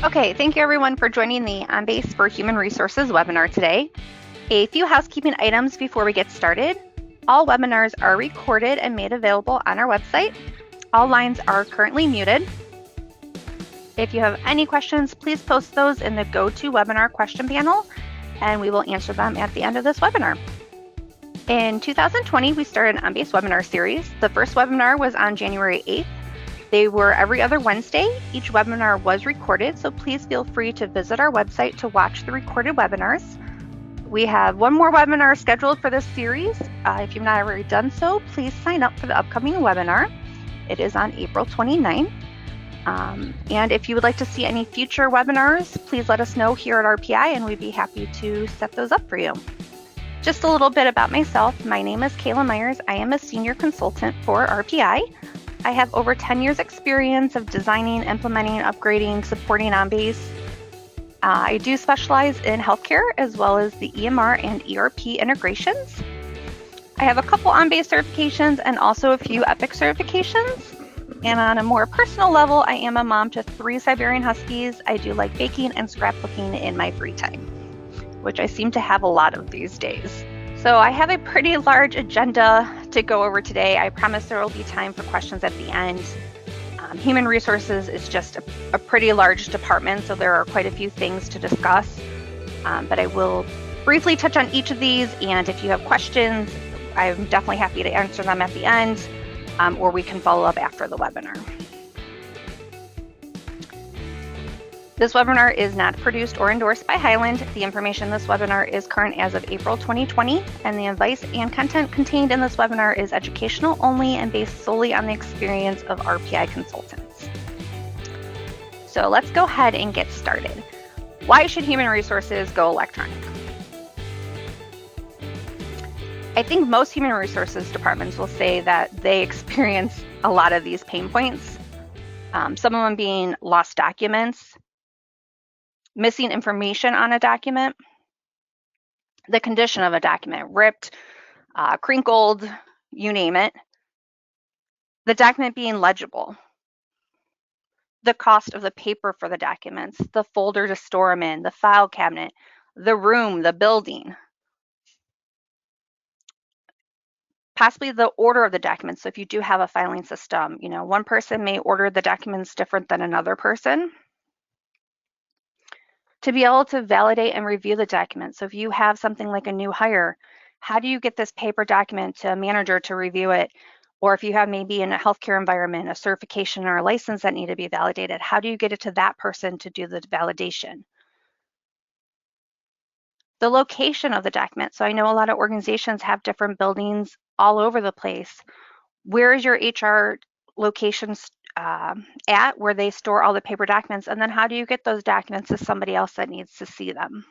Okay, thank you everyone for joining the OnBase for Human Resources webinar today. A few housekeeping items before we get started. All webinars are recorded and made available on our website. All lines are currently muted. If you have any questions, please post those in the GoToWebinar question panel, and we will answer them at the end of this webinar. In 2020, we started an OnBase webinar series. The first webinar was on January 8th. They were every other Wednesday. Each webinar was recorded, so please feel free to visit our website to watch the recorded webinars. We have one more webinar scheduled for this series. If you've not already done so, please sign up for the upcoming webinar. It is on April 29th. And if you would like to see any future webinars, please let us know here at RPI and we'd be happy to set those up for you. Just a little bit about myself. My name is Kayla Myers. I am a senior consultant for RPI. I have over 10 years experience of designing, implementing, upgrading, supporting OnBase. I do specialize in healthcare as well as the EMR and ERP integrations. I have a couple OnBase certifications and also a few Epic certifications. And on a more personal level, I am a mom to 3 Siberian Huskies. I do like baking and scrapbooking in my free time, which I seem to have a lot of these days. So I have a pretty large agenda to go over today. I promise there will be time for questions at the end. Human resources is just a pretty large department, so there are quite a few things to discuss. But I will briefly touch on each of these, and if you have questions, I'm definitely happy to answer them at the end, or we can follow up after the webinar. This webinar is not produced or endorsed by Hyland. The information in this webinar is current as of April 2020, and the advice and content contained in this webinar is educational only and based solely on the experience of RPI consultants. So let's go ahead and get started. Why should human resources go electronic? I think most human resources departments will say that they experience a lot of these pain points. Some of them being lost documents, missing information on a document, the condition of a document, ripped, crinkled, you name it, the document being legible, the cost of the paper for the documents, the folder to store them in, the file cabinet, the room, the building, possibly the order of the documents. So if you do have a filing system, one person may order the documents different than another person. To be able to validate and review the documents. So if you have something like a new hire, how do you get this paper document to a manager to review it? Or if you have maybe in a healthcare environment, a certification or a license that need to be validated, how do you get it to that person to do the validation? The location of the document. So I know a lot of organizations have different buildings all over the place. Where is your HR locations at where they store all the paper documents? And then how do you get those documents to somebody else that needs to see them?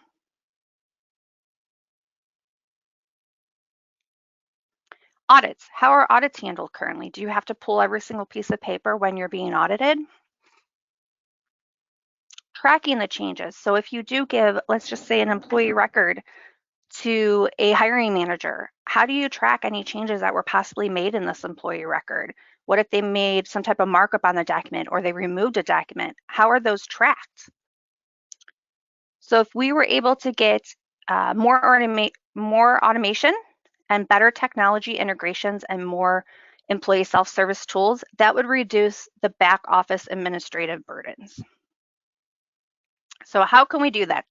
Audits. How are audits handled currently? Do you have to pull every single piece of paper when you're being audited? Tracking the changes. So if you do give, let's just say, an employee record to a hiring manager, how do you track any changes that were possibly made in this employee record? What if they made some type of markup on the document or they removed a document? How are those tracked? So if we were able to get more automation and better technology integrations and more employee self-service tools, that would reduce the back office administrative burdens. So how can we do that?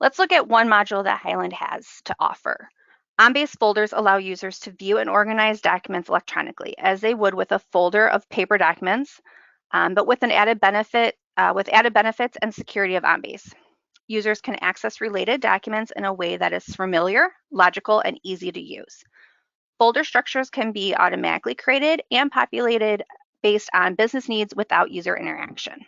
Let's look at one module that Hyland has to offer. OnBase folders allow users to view and organize documents electronically as they would with a folder of paper documents, but with added benefits and security of OnBase. Users can access related documents in a way that is familiar, logical, and easy to use. Folder structures can be automatically created and populated based on business needs without user interaction.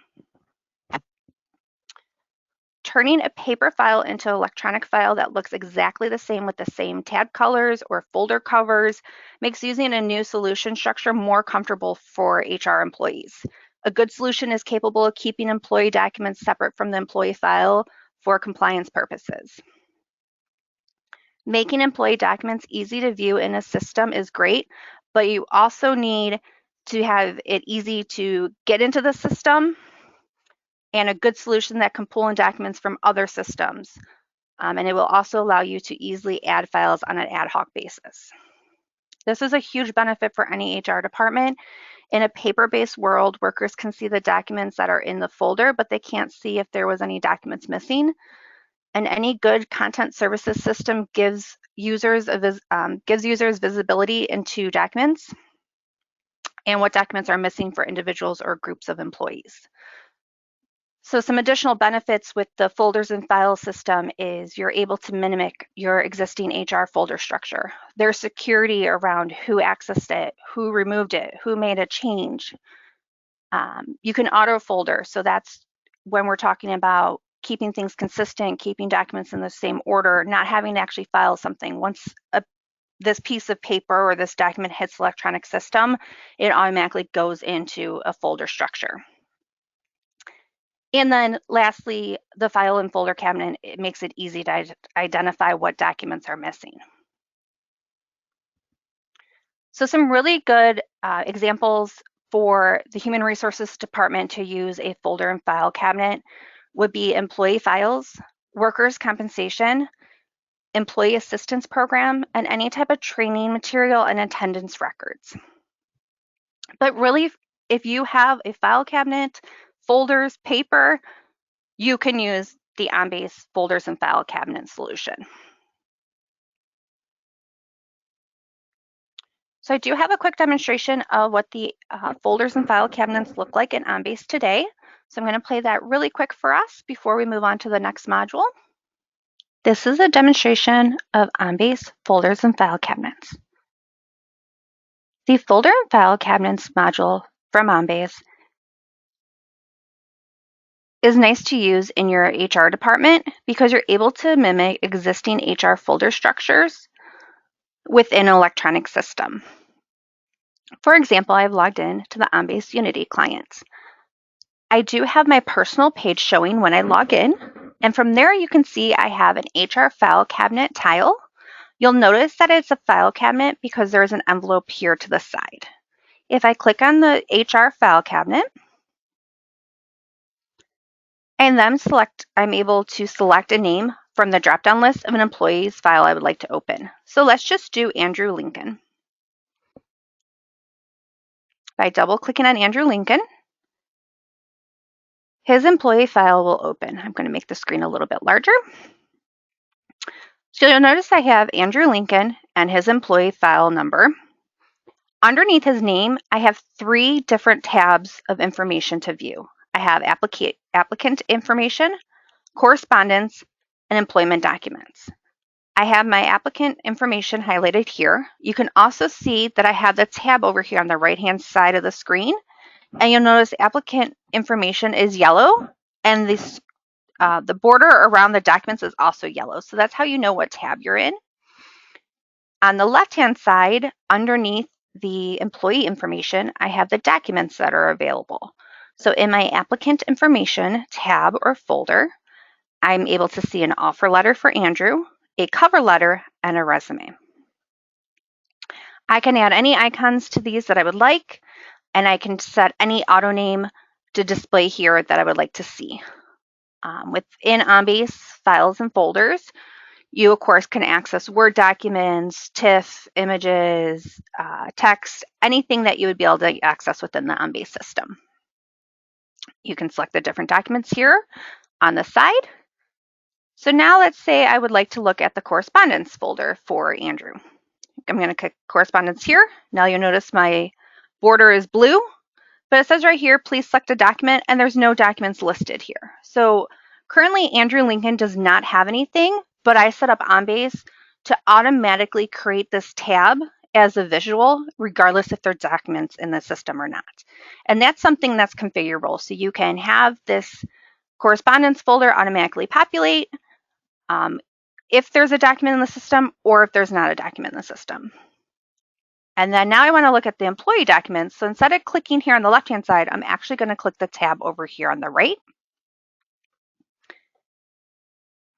Turning a paper file into an electronic file that looks exactly the same with the same tab colors or folder covers makes using a new solution structure more comfortable for HR employees. A good solution is capable of keeping employee documents separate from the employee file for compliance purposes. Making employee documents easy to view in a system is great, but you also need to have it easy to get into the system, and a good solution that can pull in documents from other systems. And it will also allow you to easily add files on an ad hoc basis. This is a huge benefit for any HR department. In a paper-based world, workers can see the documents that are in the folder, but they can't see if there was any documents missing. And any good content services system gives users visibility into documents and what documents are missing for individuals or groups of employees. So some additional benefits with the folders and file system is you're able to mimic your existing HR folder structure. There's security around who accessed it, who removed it, who made a change. You can auto folder, so that's when we're talking about keeping things consistent, keeping documents in the same order, not having to actually file something. Once this piece of paper or this document hits the electronic system, it automatically goes into a folder structure. And then lastly, the file and folder cabinet, it makes it easy to identify what documents are missing. So some really good examples for the Human Resources Department to use a folder and file cabinet would be employee files, workers' compensation, employee assistance program, and any type of training material and attendance records. But really, if you have a file cabinet, folders, paper, you can use the OnBase folders and file cabinet solution. So I do have a quick demonstration of what the folders and file cabinets look like in OnBase today. So I'm going to play that really quick for us before we move on to the next module. This is a demonstration of OnBase folders and file cabinets. The folder and file cabinets module from OnBase is nice to use in your HR department because you're able to mimic existing HR folder structures within an electronic system. For example, I've logged in to the OnBase Unity client. I do have my personal page showing when I log in, and from there you can see I have an HR file cabinet tile. You'll notice that it's a file cabinet because there's an envelope here to the side. If I click on the HR file cabinet and then I'm able to select a name from the drop-down list of an employee's file I would like to open. So let's just do Andrew Lincoln. By double-clicking on Andrew Lincoln, his employee file will open. I'm going to make the screen a little bit larger. So you'll notice I have Andrew Lincoln and his employee file number. Underneath his name, I have 3 different tabs of information to view. I have applicant information, correspondence, and employment documents. I have my applicant information highlighted here. You can also see that I have the tab over here on the right-hand side of the screen, and you'll notice applicant information is yellow, and the border around the documents is also yellow. So that's how you know what tab you're in. On the left-hand side, underneath the employee information, I have the documents that are available. So in my applicant information tab or folder, I'm able to see an offer letter for Andrew, a cover letter, and a resume. I can add any icons to these that I would like, and I can set any auto name to display here that I would like to see. Within OnBase files and folders, you of course can access Word documents, TIFF, images, text, anything that you would be able to access within the OnBase system. You can select the different documents here on the side. So now let's say I would like to look at the correspondence folder for Andrew. I'm going to click correspondence here. Now you'll notice my border is blue, but it says right here, please select a document, and there's no documents listed here. So currently Andrew Lincoln does not have anything, but I set up OnBase to automatically create this tab as a visual, regardless if there's documents in the system or not. And that's something that's configurable. So you can have this correspondence folder automatically populate if there's a document in the system or if there's not a document in the system. And then now I want to look at the employee documents. So instead of clicking here on the left-hand side, I'm actually going to click the tab over here on the right.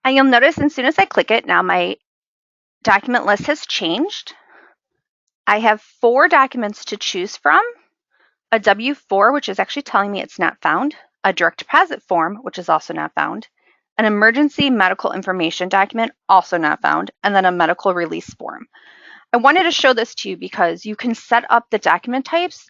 And you'll notice as soon as I click it, now my document list has changed. I have 4 documents to choose from. a W-4, which is actually telling me it's not found, a direct deposit form, which is also not found, an emergency medical information document, also not found, and then a medical release form. I wanted to show this to you because you can set up the document types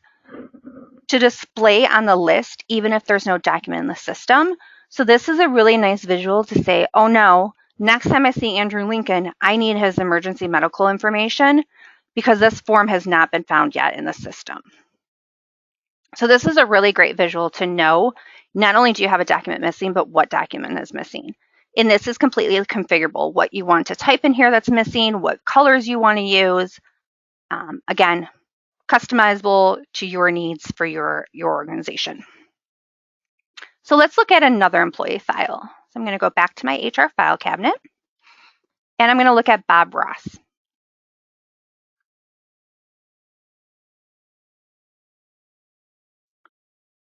to display on the list even if there's no document in the system. So this is a really nice visual to say, oh no, next time I see Andrew Lincoln, I need his emergency medical information because this form has not been found yet in the system. So this is a really great visual to know not only do you have a document missing, but what document is missing. And this is completely configurable, what you want to type in here that's missing, what colors you want to use. Again, customizable to your needs for your organization. So let's look at another employee file. So I'm going to go back to my HR file cabinet, and I'm going to look at Bob Ross.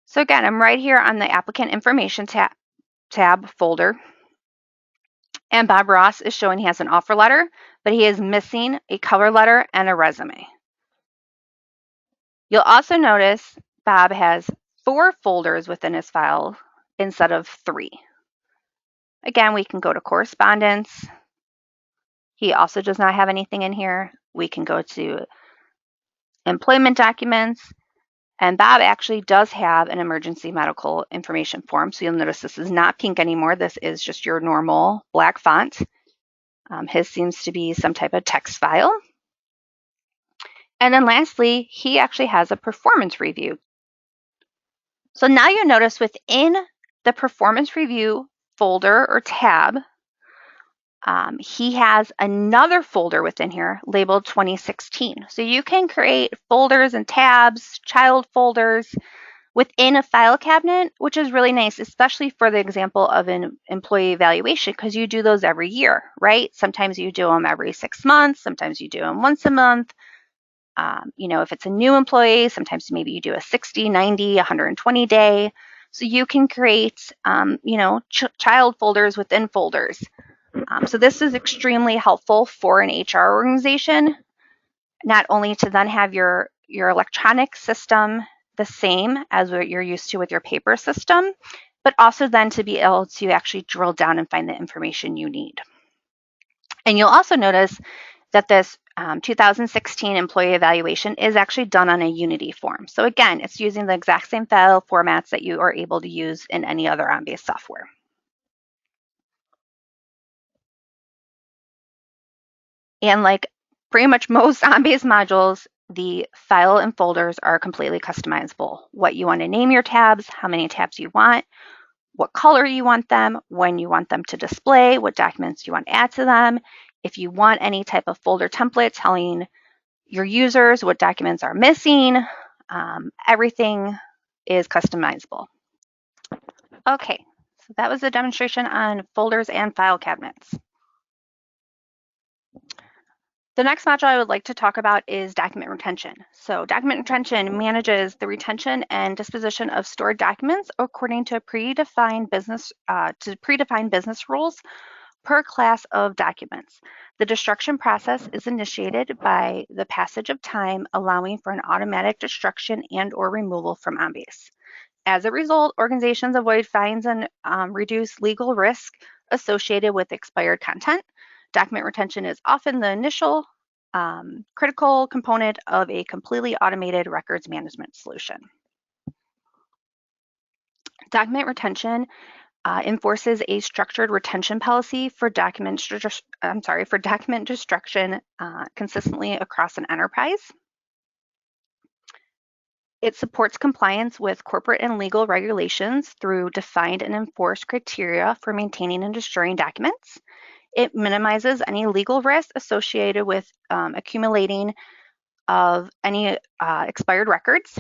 So again, I'm right here on the applicant information tab folder. And Bob Ross is showing he has an offer letter, but he is missing a cover letter and a resume. You'll also notice Bob has 4 folders within his file instead of 3. Again, we can go to correspondence. He also does not have anything in here. We can go to employment documents. And Bob actually does have an emergency medical information form. So you'll notice this is not pink anymore. This is just your normal black font. His seems to be some type of text file. And then lastly, he actually has a performance review. So now you notice within the performance review folder or tab, he has another folder within here labeled 2016. So you can create folders and tabs, child folders within a file cabinet, which is really nice, especially for the example of an employee evaluation, because you do those every year, right? Sometimes you do them every 6 months, sometimes you do them once a month. If it's a new employee, sometimes maybe you do a 60, 90, 120 day. So you can create, child folders within folders. So this is extremely helpful for an HR organization, not only to then have your electronic system the same as what you're used to with your paper system, but also then to be able to actually drill down and find the information you need. And you'll also notice that this 2016 employee evaluation is actually done on a Unity form. So again, it's using the exact same file formats that you are able to use in any other OnBase software. And like pretty much most OnBase modules, the file and folders are completely customizable. What you want to name your tabs, how many tabs you want, what color you want them, when you want them to display, what documents you want to add to them. If you want any type of folder template telling your users what documents are missing, everything is customizable. Okay, so that was a demonstration on folders and file cabinets. The next module I would like to talk about is document retention. So document retention manages the retention and disposition of stored documents according to predefined business rules per class of documents. The destruction process is initiated by the passage of time, allowing for an automatic destruction and or removal from OnBase. As a result, organizations avoid fines and reduce legal risk associated with expired content. Document retention is often the initial critical component of a completely automated records management solution. Document retention enforces a structured retention policy for document destruction consistently across an enterprise. It supports compliance with corporate and legal regulations through defined and enforced criteria for maintaining and destroying documents. It minimizes any legal risk associated with accumulating of any expired records.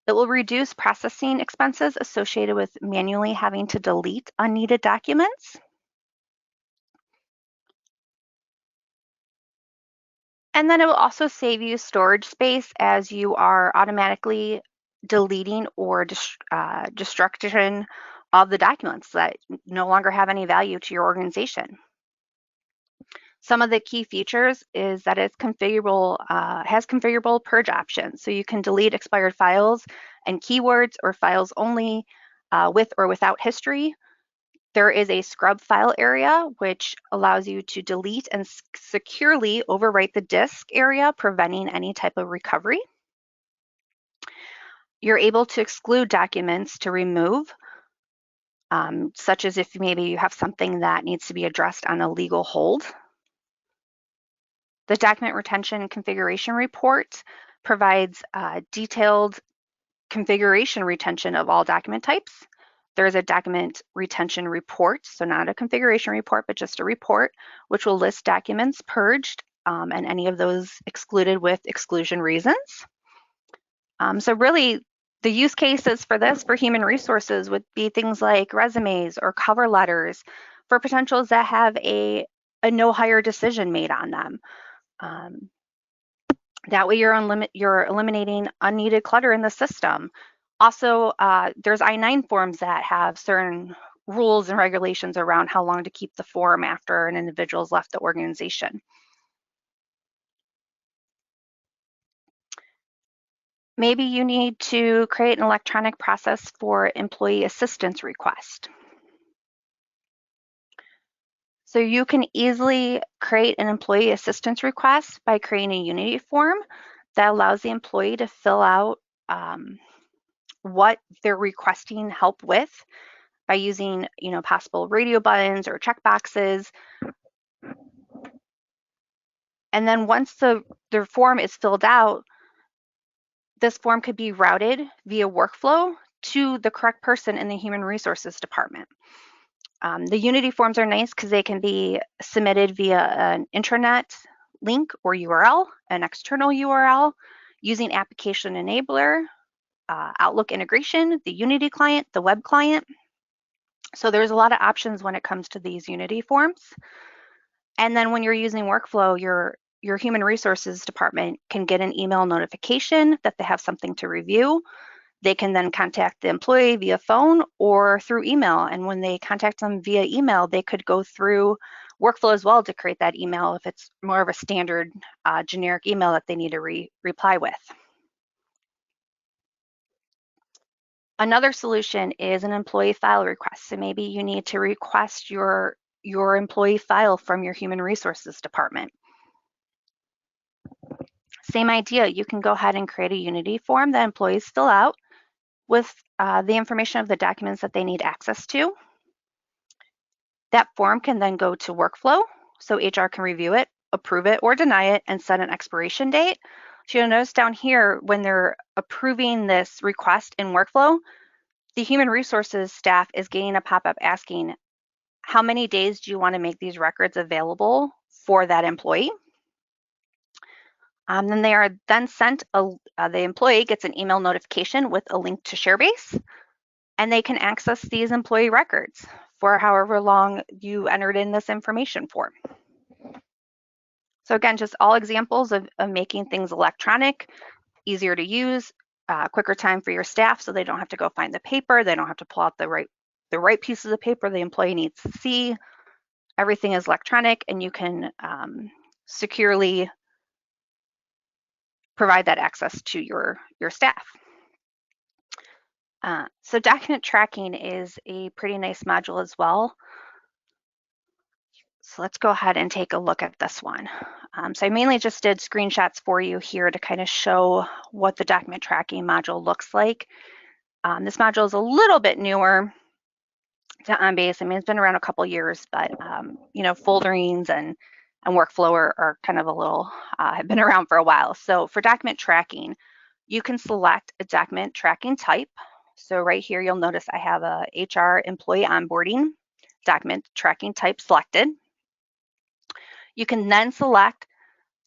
It will reduce processing expenses associated with manually having to delete unneeded documents. And then it will also save you storage space as you are automatically deleting or destruction of the documents that no longer have any value to your organization. Some of the key features is that it's configurable, has configurable purge options. So you can delete expired files and keywords or files only with or without history. There is a scrub file area, which allows you to delete and securely overwrite the disk area, preventing any type of recovery. You're able to exclude documents to remove, such as if maybe you have something that needs to be addressed on a legal hold. The document retention configuration report provides detailed configuration retention of all document types. There's a document retention report, so not a configuration report, but just a report, which will list documents purged and any of those excluded with exclusion reasons. So really, the use cases for this for human resources would be things like resumes or cover letters for potentials that have a no hire decision made on them. That way you're eliminating unneeded clutter in the system. Also, there's I-9 forms that have certain rules and regulations around how long to keep the form after an individual's left the organization. Maybe you need to create an electronic process for employee assistance request. So you can easily create an employee assistance request by creating a Unity form that allows the employee to fill out what they're requesting help with by using, possible radio buttons or check boxes. And then once their form is filled out, this form could be routed via workflow to the correct person in the human resources department. The Unity forms are nice because they can be submitted via an intranet link or URL, an external URL, using application enabler, Outlook integration, the Unity client, the web client. So there's a lot of options when it comes to these Unity forms. And then when you're using workflow, your human resources department can get an email notification that they have something to review. They can then contact the employee via phone or through email. And when they contact them via email, they could go through workflow as well to create that email if it's more of a standard generic email that they need to reply with. Another solution is an employee file request. So maybe you need to request your employee file from your human resources department. Same idea, you can go ahead and create a Unity form that employees fill out with the information of the documents that they need access to. That form can then go to workflow, so HR can review it, approve it, or deny it, and set an expiration date. So you'll notice down here, when they're approving this request in workflow, the human resources staff is getting a pop-up asking, how many days do you want to make these records available for that employee? Then they are then sent, the employee gets an email notification with a link to ShareBase, and they can access these employee records for however long you entered in this information for. So again, just all examples of making things electronic, easier to use, quicker time for your staff so they don't have to go find the paper, they don't have to pull out the right pieces of paper the employee needs to see. Everything is electronic, and you can securely provide that access to your staff. So document tracking is a pretty nice module as well. So let's go ahead and take a look at this one. So I mainly just did screenshots for you here to kind of show what the document tracking module looks like. This module is a little bit newer to OnBase. I mean, it's been around a couple years, but folderings and workflow are kind of a little, have been around for a while. So for document tracking, you can select a document tracking type. So right here, you'll notice I have a HR employee onboarding document tracking type selected. You can then select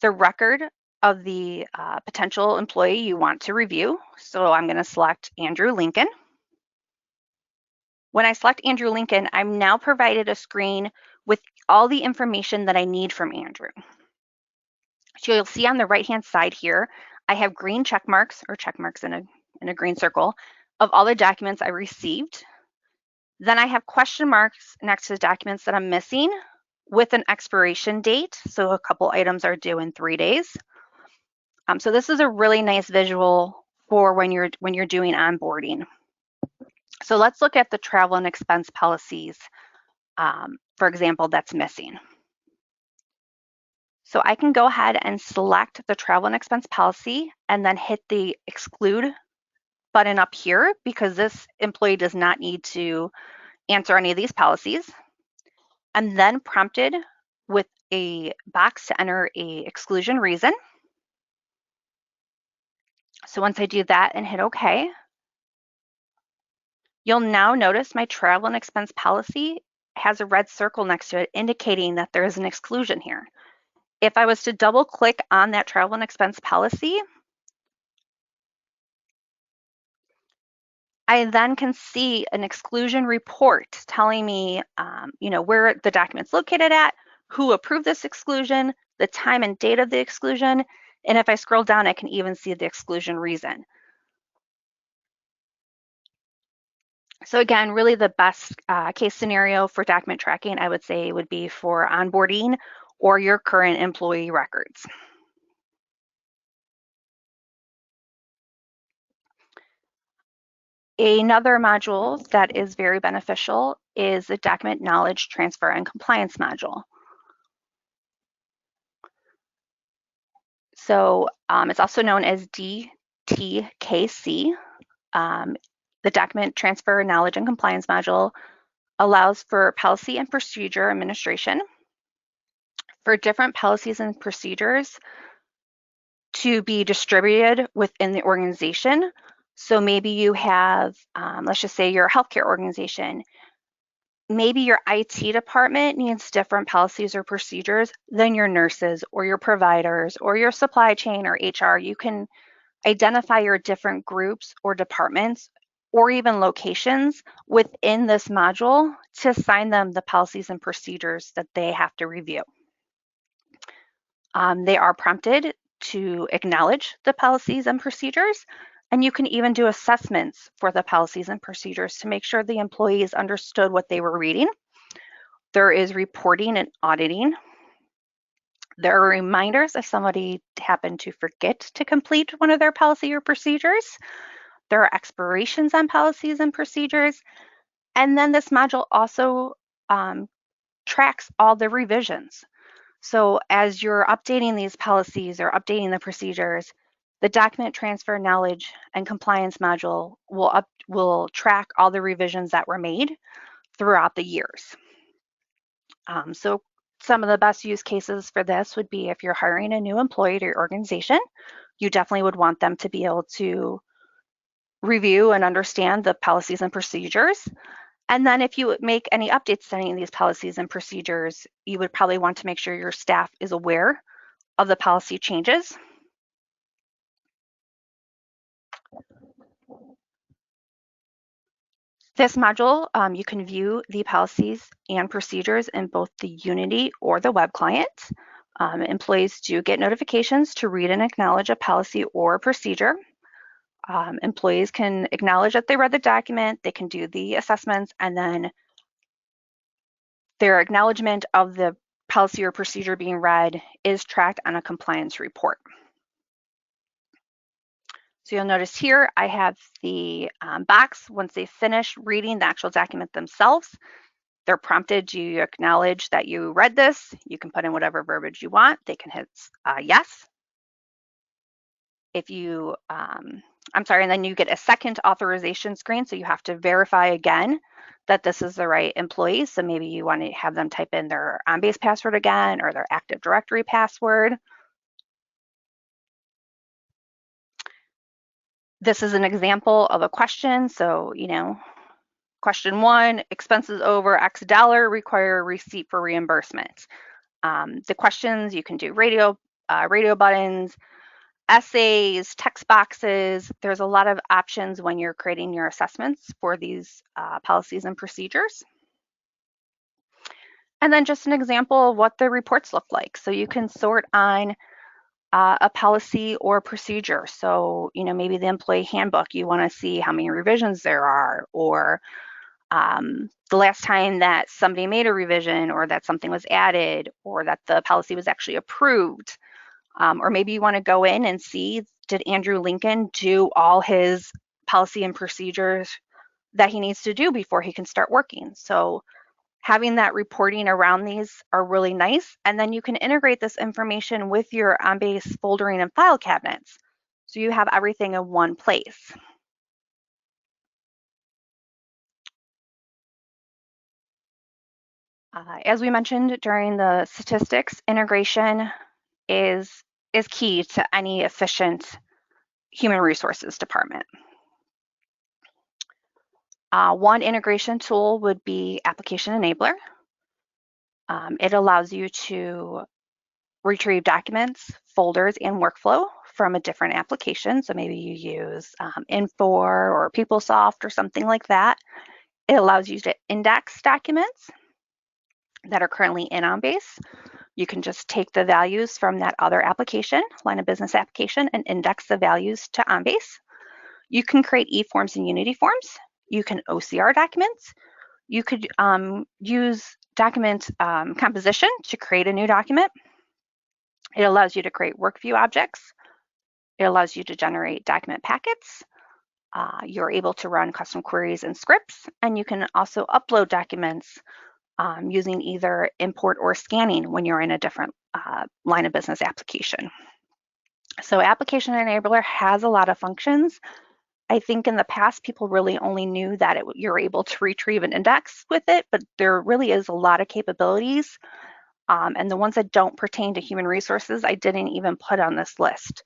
the record of the potential employee you want to review. So I'm going to select Andrew Lincoln. When I select Andrew Lincoln, I'm now provided a screen with all the information that I need from Andrew. So you'll see on the right-hand side here, I have green check marks, or check marks in a green circle, of all the documents I received. Then I have question marks next to the documents that I'm missing, with an expiration date. So a couple items are due in 3 days. So this is a really nice visual for when you're doing onboarding. So let's look at the travel and expense policies, for example, that's missing. So I can go ahead and select the travel and expense policy and then hit the exclude button up here because this employee does not need to answer any of these policies. I'm then prompted with a box to enter a exclusion reason. So once I do that and hit OK, you'll now notice my travel and expense policy has a red circle next to it indicating that there is an exclusion here. If I was to double click on that travel and expense policy, I then can see an exclusion report telling me, where the document's located at, who approved this exclusion, the time and date of the exclusion, and if I scroll down, I can even see the exclusion reason. So again, really the best case scenario for document tracking, I would say, would be for onboarding or your current employee records. Another module that is very beneficial is the document knowledge transfer and compliance module. So it's also known as DTKC. The document transfer knowledge and compliance module allows for policy and procedure administration for different policies and procedures to be distributed within the organization. So maybe you have, let's just say you're a healthcare organization. Maybe your IT department needs different policies or procedures than your nurses or your providers or your supply chain or HR. You can identify your different groups or departments or even locations within this module to assign them the policies and procedures that they have to review. They are prompted to acknowledge the policies and procedures, and you can even do assessments for the policies and procedures to make sure the employees understood what they were reading. There is reporting and auditing. There are reminders if somebody happened to forget to complete one of their policy or procedures. There are expirations on policies and procedures. And then this module also tracks all the revisions. So as you're updating these policies or updating the procedures, the document transfer knowledge and compliance module will track all the revisions that were made throughout the years. So some of the best use cases for this would be if you're hiring a new employee to your organization, you definitely would want them to be able to review and understand the policies and procedures. And then if you make any updates to any of these policies and procedures, you would probably want to make sure your staff is aware of the policy changes. This module, you can view the policies and procedures in both the Unity or the web client. Employees do get notifications to read and acknowledge a policy or procedure. Employees can acknowledge that they read the document, they can do the assessments, and then their acknowledgement of the policy or procedure being read is tracked on a compliance report. So you'll notice here I have the box. Once they finish reading the actual document themselves, they're prompted to acknowledge that you read this. You can put in whatever verbiage you want. They can hit yes. If you, I'm sorry, and then you get a second authorization screen. So you have to verify again that this is the right employee. So maybe you want to have them type in their OnBase password again or their Active Directory password. This is an example of a question. So, question 1, expenses over X dollar require a receipt for reimbursement. The questions, you can do radio buttons, essays, text boxes. There's a lot of options when you're creating your assessments for these policies and procedures. And then just an example of what the reports look like. So you can sort on a policy or procedure. So, maybe the employee handbook, you want to see how many revisions there are, or the last time that somebody made a revision, or that something was added, or that the policy was actually approved. Or maybe you want to go in and see, did Andrew Lincoln do all his policy and procedures that he needs to do before he can start working? So having that reporting around these are really nice. And then you can integrate this information with your OnBase foldering and file cabinets. So you have everything in one place. As we mentioned during the statistics, integration is key to any efficient human resources department. One integration tool would be Application Enabler. It allows you to retrieve documents, folders, and workflow from a different application. So maybe you use Infor or PeopleSoft or something like that. It allows you to index documents that are currently in OnBase. You can just take the values from that other application, line of business application, and index the values to OnBase. You can create eForms and Unity forms. You can OCR documents. You could use document composition to create a new document. It allows you to create workview objects. It allows you to generate document packets. You're able to run custom queries and scripts, and you can also upload documents using either import or scanning when you're in a different line of business application. So Application Enabler has a lot of functions. I think in the past, people really only knew that you're able to retrieve an index with it, but there really is a lot of capabilities. And the ones that don't pertain to human resources, I didn't even put on this list.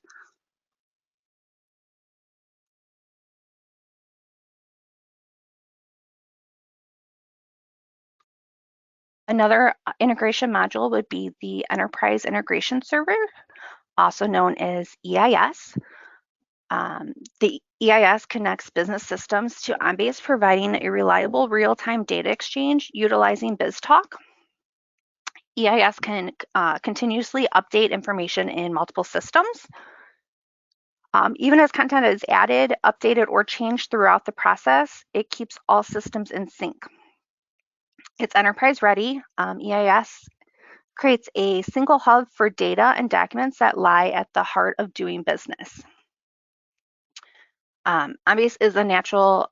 Another integration module would be the Enterprise Integration Server, also known as EIS. The EIS connects business systems to OnBase, providing a reliable real-time data exchange utilizing BizTalk. EIS can continuously update information in multiple systems. Even as content is added, updated, or changed throughout the process, it keeps all systems in sync. It's enterprise ready. EIS creates a single hub for data and documents that lie at the heart of doing business. OnBase is a natural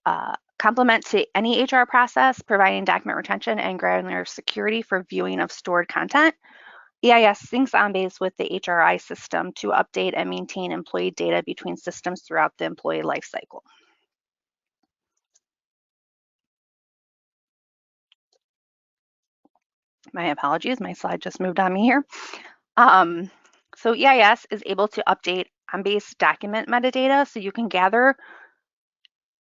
complement to any HR process, providing document retention and granular security for viewing of stored content. EIS syncs OnBase with the HRI system to update and maintain employee data between systems throughout the employee lifecycle. My apologies, my slide just moved on me here. So EIS is able to update OnBase document metadata, so you can gather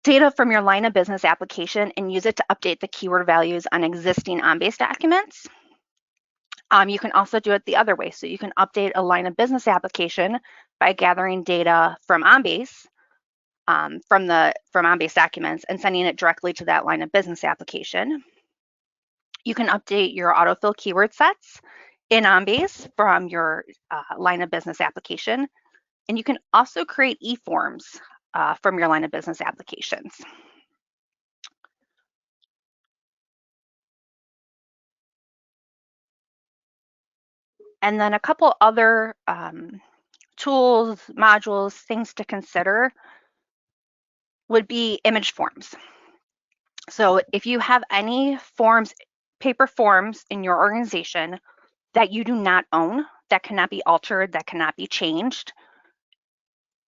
data from your line of business application and use it to update the keyword values on existing OnBase documents. You can also do it the other way. So you can update a line of business application by gathering data from OnBase, from OnBase documents, and sending it directly to that line of business application. You can update your autofill keyword sets in OnBase from your line of business application. And you can also create eForms from your line of business applications. And then a couple other tools, modules, things to consider would be image forms. So if you have any forms, paper forms in your organization that you do not own, that cannot be altered, that cannot be changed,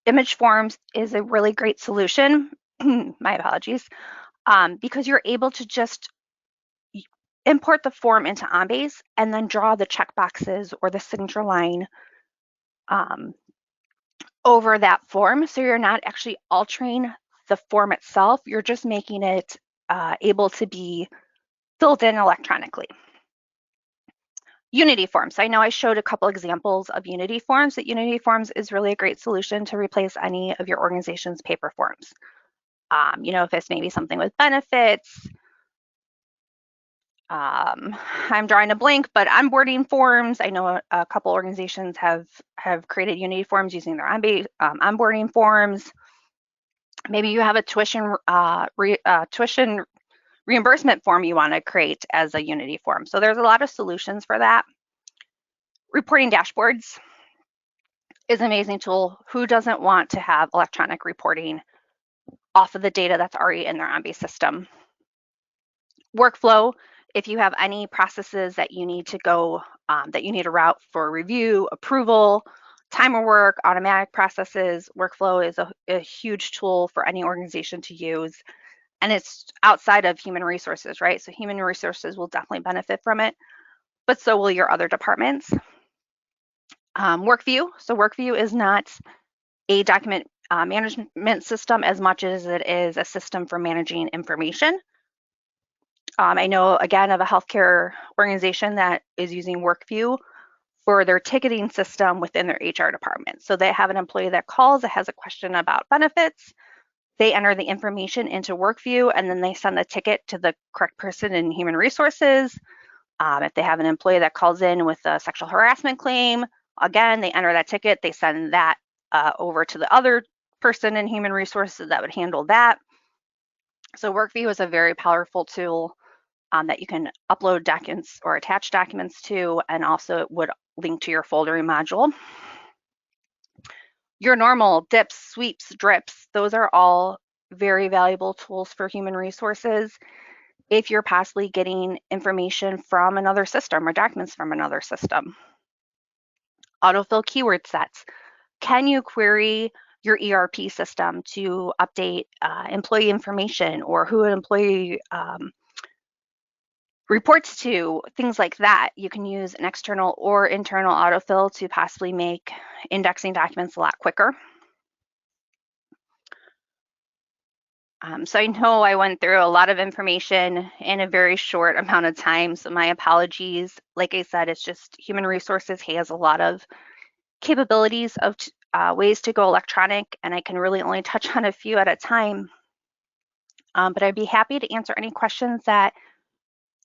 image forms is a really great solution. My apologies. Because you're able to just import the form into OnBase and then draw the checkboxes or the signature line over that form. So you're not actually altering the form itself, you're just making it able to be filled in electronically. Unity forms. I know I showed a couple examples of Unity forms. That Unity forms is really a great solution to replace any of your organization's paper forms. You know, if it's maybe something with benefits, I'm drawing a blank, but onboarding forms. I know a couple organizations have created Unity forms using their onboarding forms. Maybe you have a tuition reimbursement form you want to create as a Unity form. So there's a lot of solutions for that. Reporting dashboards is an amazing tool. Who doesn't want to have electronic reporting off of the data that's already in their OnBase system? Workflow, if you have any processes that you need to go, that you need to route for review, approval, timer work, automatic processes, workflow is a huge tool for any organization to use. And it's outside of human resources, right? So human resources will definitely benefit from it, but so will your other departments. Workview. So Workview is not a document management system as much as it is a system for managing information. I know, again, of a healthcare organization that is using Workview for their ticketing system within their HR department. So they have an employee that calls that has a question about benefits. They enter the information into Workview, and then they send the ticket to the correct person in human resources. If they have an employee that calls in with a sexual harassment claim, again, they enter that ticket, they send that over to the other person in human resources that would handle that. So Workview is a very powerful tool that you can upload documents or attach documents to, and also it would link to your foldering module. Your normal dips, sweeps, drips, those are all very valuable tools for human resources if you're possibly getting information from another system or documents from another system. Autofill keyword sets. Can you query your ERP system to update employee information or who an employee reports to, things like that? You can use an external or internal autofill to possibly make indexing documents a lot quicker. So I know I went through a lot of information in a very short amount of time, so my apologies. Like I said, it's just human resources has a lot of capabilities of ways to go electronic, and I can really only touch on a few at a time. But I'd be happy to answer any questions that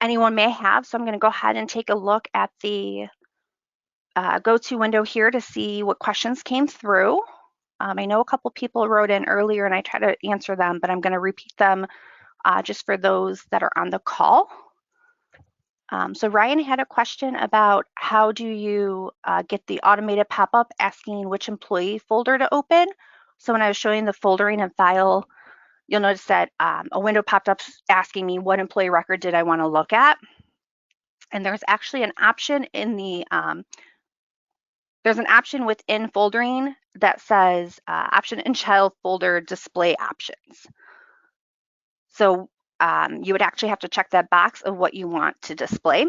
anyone may have. So I'm going to go ahead and take a look at the go-to window here to see what questions came through. I know a couple people wrote in earlier and I tried to answer them, but I'm going to repeat them just for those that are on the call. So Ryan had a question about how do you get the automated pop-up asking which employee folder to open. So when I was showing the foldering and file, you'll notice that a window popped up asking me what employee record did I want to look at. And there's actually an option in the, there's an option within foldering that says option in child folder display options. So you would actually have to check that box of what you want to display.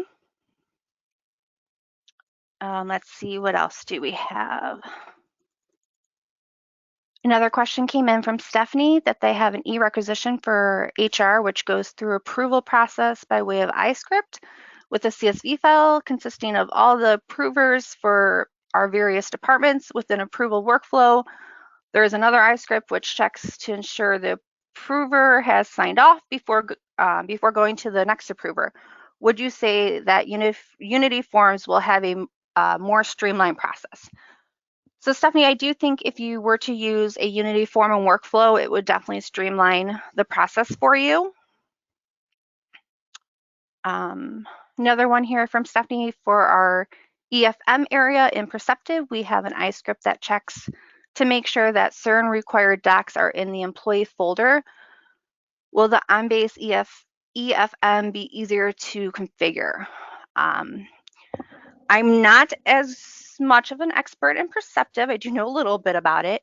Let's see, what else do we have? Another question came in from Stephanie that they have an e-requisition for HR, which goes through approval process by way of iScript with a CSV file consisting of all the approvers for our various departments within approval workflow. There is another iScript which checks to ensure the approver has signed off before going to the next approver. Would you say that Unity forms will have a more streamlined process? So Stephanie, I do think if you were to use a Unity form and workflow, it would definitely streamline the process for you. Another one here from Stephanie for our EFM area in Perceptive, we have an iScript that checks to make sure that certain required docs are in the employee folder. Will the OnBase EFM be easier to configure? I'm not as much of an expert in Perceptive. I do know a little bit about it.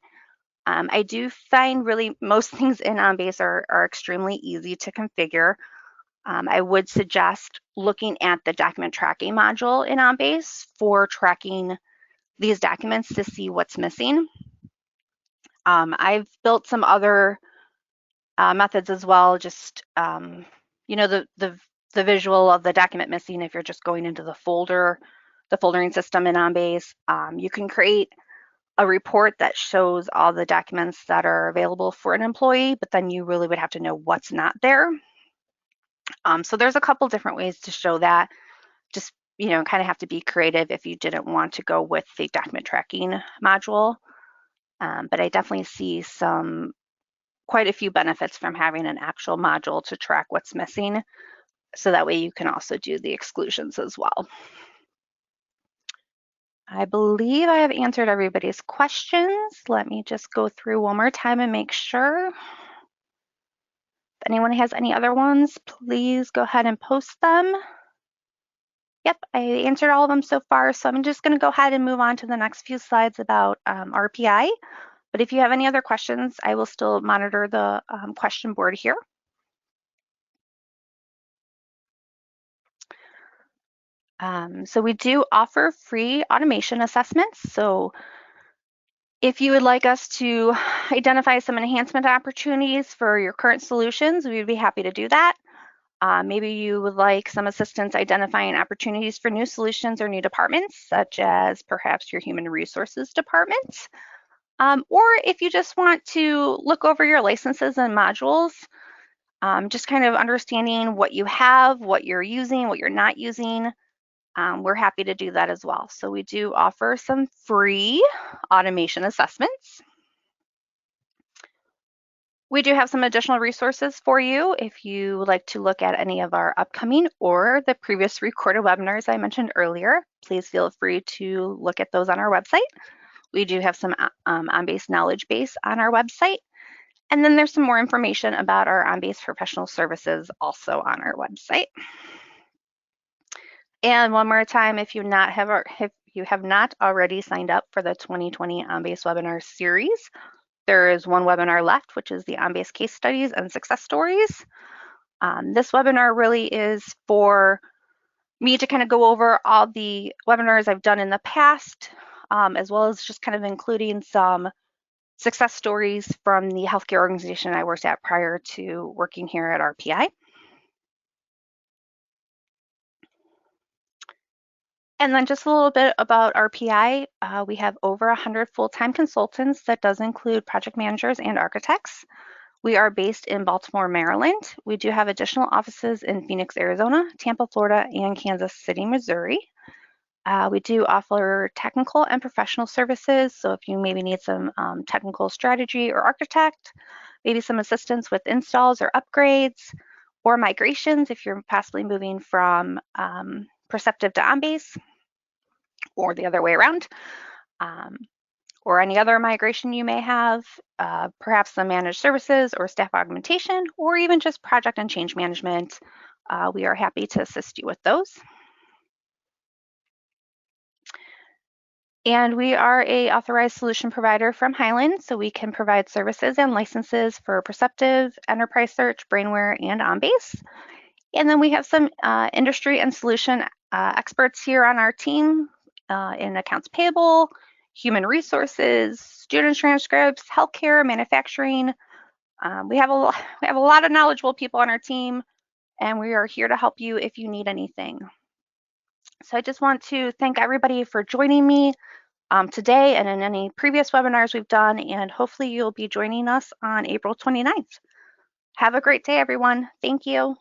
I do find really most things in OnBase are extremely easy to configure. I would suggest looking at the document tracking module in OnBase for tracking these documents to see what's missing. I've built some other methods as well, just you know, the visual of the document missing if you're just going into the foldering system in OnBase. You can create a report that shows all the documents that are available for an employee, but then you really would have to know what's not there. So there's a couple different ways to show that. Just, you know, kind of have to be creative if you didn't want to go with the document tracking module. But I definitely see some quite a few benefits from having an actual module to track what's missing. So that way you can also do the exclusions as well. I believe I have answered everybody's questions. Let me just go through one more time and make sure. If anyone has any other ones, please go ahead and post them. Yep, I answered all of them so far, so I'm just going to go ahead and move on to the next few slides about RPI. But if you have any other questions, I will still monitor the question board here. So we do offer free automation assessments. So if you would like us to identify some enhancement opportunities for your current solutions, we would be happy to do that. Maybe you would like some assistance identifying opportunities for new solutions or new departments, such as perhaps your human resources department. Or if you just want to look over your licenses and modules, just kind of understanding what you have, what you're using, what you're not using, we're happy to do that as well. So we do offer some free automation assessments. We do have some additional resources for you if you would like to look at any of our upcoming or the previous recorded webinars I mentioned earlier. Please feel free to look at those on our website. We do have some OnBase knowledge base on our website. And then there's some more information about our OnBase professional services also on our website. And one more time, if you have not already signed up for the 2020 OnBase webinar series, there is one webinar left, which is the OnBase case studies and success stories. This webinar really is for me to kind of go over all the webinars I've done in the past, as well as just kind of including some success stories from the healthcare organization I worked at prior to working here at RPI. And then just a little bit about RPI. We have over 100 full-time consultants. That does include project managers and architects. We are based in Baltimore, Maryland. We do have additional offices in Phoenix, Arizona, Tampa, Florida, and Kansas City, Missouri. We do offer technical and professional services. So if you maybe need some technical strategy or architect, maybe some assistance with installs or upgrades, or migrations if you're possibly moving from Perceptive to OnBase, or the other way around, or any other migration you may have, perhaps some managed services or staff augmentation, or even just project and change management. We are happy to assist you with those. And we are a authorized solution provider from Hyland, so we can provide services and licenses for Perceptive, Enterprise Search, Brainware, and OnBase. And then we have some industry and solution experts here on our team in accounts payable, human resources, student transcripts, healthcare, manufacturing. We have a lot of knowledgeable people on our team, and we are here to help you if you need anything. So I just want to thank everybody for joining me today and in any previous webinars we've done, and hopefully you'll be joining us on April 29th. Have a great day, everyone. Thank you.